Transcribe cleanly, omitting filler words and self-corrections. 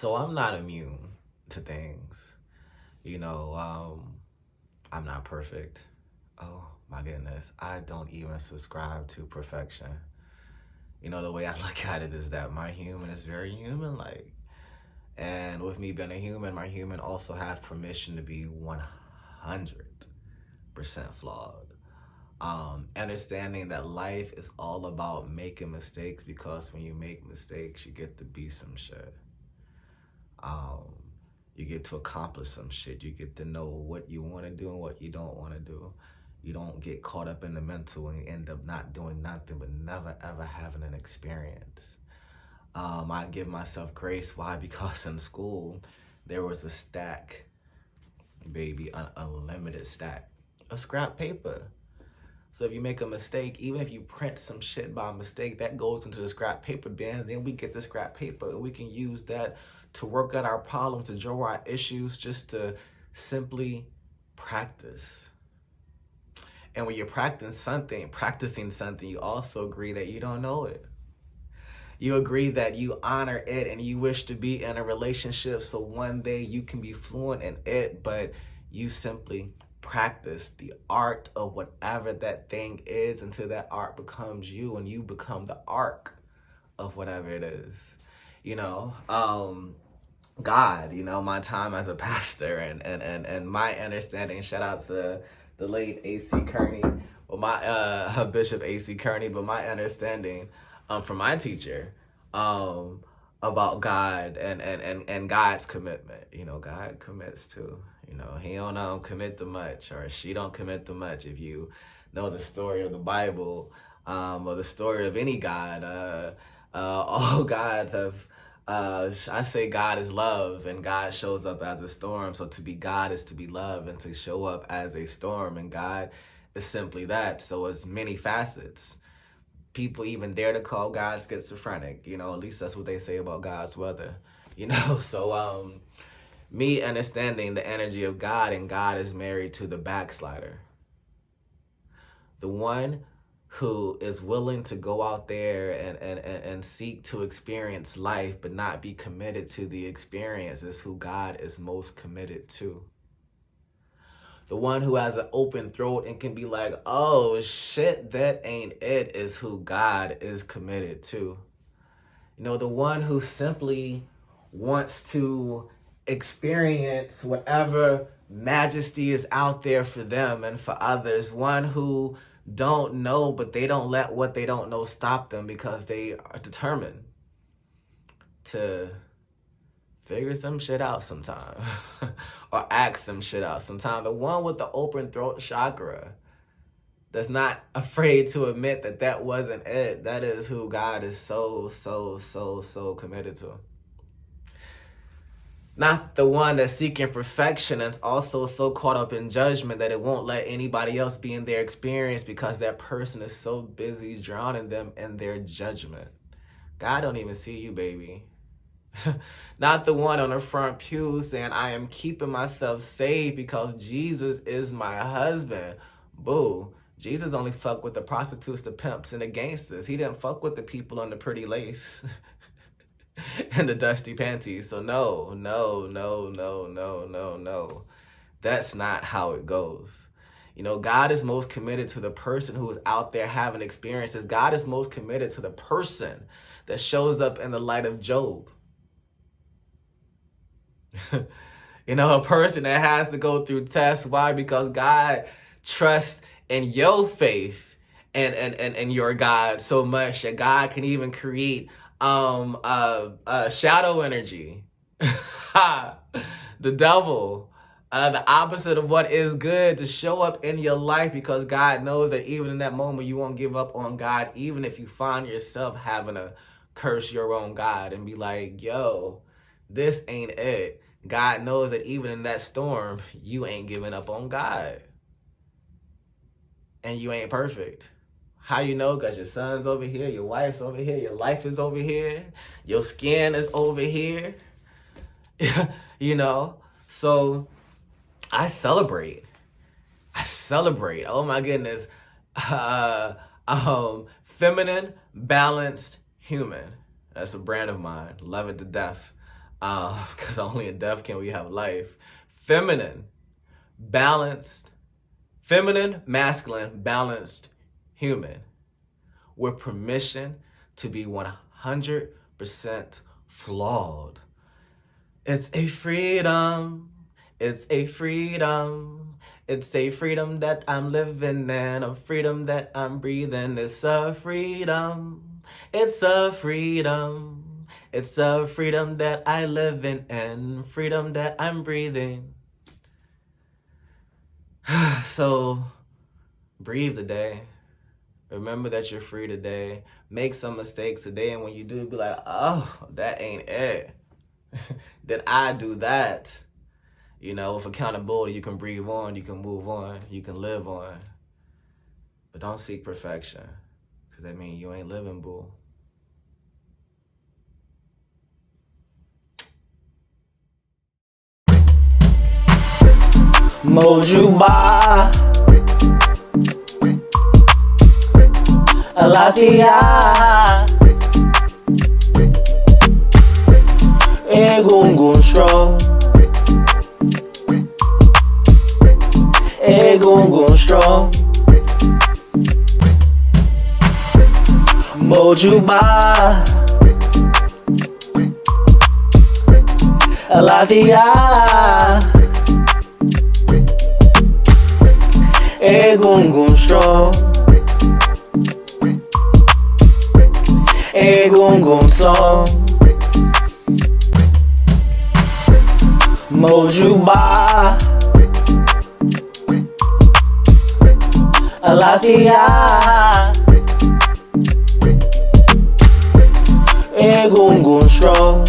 So I'm not immune to things. You know, I'm not perfect. Oh my goodness. I don't even subscribe to perfection. You know, the way I look at it is that my human is very human like. And with me being a human, my human also has permission to be 100% flawed. Understanding that life is all about making mistakes, because when you make mistakes, you get to be some shit. Um, you get to accomplish some shit. You get to know what you want to do and what you don't want to do. You don't get caught up in the mental and end up not doing nothing but never ever having an experience. I give myself grace. Why? Because in school, there was a stack, baby, an unlimited stack of scrap paper. So if you make a mistake, even if you print some shit by mistake, that goes into the scrap paper bin. Then we get the scrap paper and we can use that to work out our problems, to draw our issues, just to simply practice. And when you're practicing something, you also agree that you don't know it. You agree that you honor it and you wish to be in a relationship so one day you can be fluent in it, but you simply practice the art of whatever that thing is until that art becomes you and you become the arc of whatever it is. You know, God, you know, my time as a pastor and my understanding, shout out to the late A.C. Kearney, or my Bishop A.C. Kearney, but my understanding from my teacher about God and God's commitment. You know, God commits too. You know, he don't commit to much, or she don't commit to much. If you know the story of the Bible, or the story of any God, all gods have, I say God is love, and God shows up as a storm. So to be God is to be love, and to show up as a storm, and God is simply that. So it's many facets. People even dare to call God schizophrenic. You know, at least that's what they say about God's weather. You know, so me understanding the energy of God, and God is married to the backslider. The one who is willing to go out there and seek to experience life but not be committed to the experience is who God is most committed to. The one who has an open throat and can be like, oh shit, that ain't it, is who God is committed to. You know, the one who simply wants to experience whatever majesty is out there for them and for others. One who don't know, but they don't let what they don't know stop them, because they are determined to figure some shit out sometime or act some shit out sometime. The one with the open throat chakra that's not afraid to admit that that wasn't it. That is who God is so committed to. Not the one that's seeking perfection and also so caught up in judgment that it won't let anybody else be in their experience because that person is so busy drowning them in their judgment. God don't even see you, baby. Not the one on the front pew saying, I am keeping myself safe because Jesus is my husband. Boo. Jesus only fucked with the prostitutes, the pimps, and the gangsters. He didn't fuck with the people on the pretty lace and the dusty panties. So no. That's not how it goes. You know, God is most committed to the person who is out there having experiences. God is most committed to the person that shows up in the light of Job. You know, a person that has to go through tests. Why? Because God trusts in your faith and your God so much that God can even create shadow energy. The devil, the opposite of what is good, to show up in your life, because God knows that even in that moment you won't give up on God, even if you find yourself having to curse your own God and be like, yo, this ain't it. God knows that even in that storm, you ain't giving up on God. And you ain't perfect. How you know? Because your son's over here, your wife's over here, your life is over here, your skin is over here. You know? So I celebrate. Oh my goodness. Feminine, balanced, human. That's a brand of mine. Love it to death. because only in death can we have life. Feminine, balanced, feminine, masculine, balanced human with permission to be 100% flawed. It's a freedom. It's a freedom. It's a freedom that I'm living in, a freedom that I'm breathing. It's a freedom. It's a freedom. It's a freedom that I live in and freedom that I'm breathing. So, breathe today. Remember that you're free today. Make some mistakes today, and when you do, be like, oh, that ain't it. Did I do that? You know, with accountability, you can breathe on, you can move on, you can live on. But don't seek perfection, because that means you ain't living, boo. Mojuba Alafia Egungun strong Egungun strong Mojuba Alafia Egungun strong Egungun song Mojuba Alafia Egungun strong